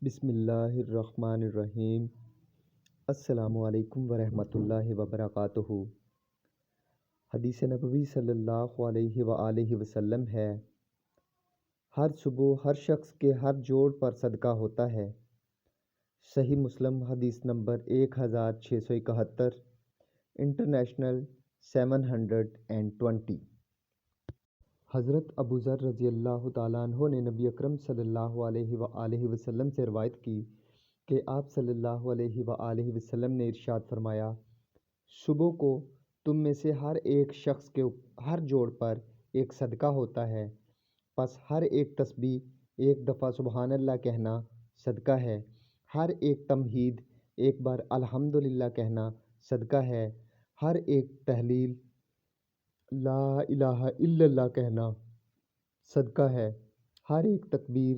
بسم اللہ الرحمن الرحیم۔ السلام علیکم ورحمۃ اللہ وبرکاتہ۔ حدیث نبوی صلی اللہ علیہ وآلہ وسلم ہے، ہر صبح ہر شخص کے ہر جوڑ پر صدقہ ہوتا ہے۔ صحیح مسلم حدیث نمبر 1671، انٹرنیشنل 720۔ حضرت ابو ذر رضی اللہ تعالیٰ عنہ نے نبی اکرم صلی اللہ علیہ وآلہ وسلم سے روایت کی کہ آپ صلی اللہ علیہ وآلہ وسلم نے ارشاد فرمایا، صبح کو تم میں سے ہر ایک شخص کے ہر جوڑ پر ایک صدقہ ہوتا ہے، پس ہر ایک تسبیح ایک دفعہ سبحان اللہ کہنا صدقہ ہے، ہر ایک تمہید ایک بار الحمدللہ کہنا صدقہ ہے، ہر ایک تحلیل لا الہ الا اللہ کہنا صدقہ ہے، ہر ایک تکبیر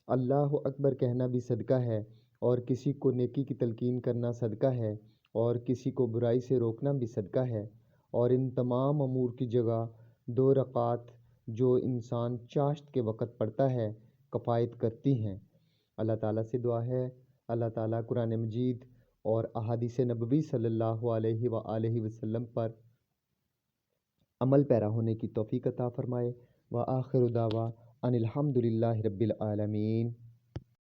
اللہ اکبر کہنا بھی صدقہ ہے، اور کسی کو نیکی کی تلقین کرنا صدقہ ہے، اور کسی کو برائی سے روکنا بھی صدقہ ہے، اور ان تمام امور کی جگہ 2 رکعات جو انسان چاشت کے وقت پڑھتا ہے کفایت کرتی ہیں۔ اللہ تعالیٰ سے دعا ہے اللہ تعالیٰ قرآن مجید اور احادیث نبوی صلی اللہ علیہ وآلہ وسلم پر عمل پیرا ہونے کی توفیق عطا فرمائے۔ وآخر دعوانا ان الحمد للہ رب العالمین۔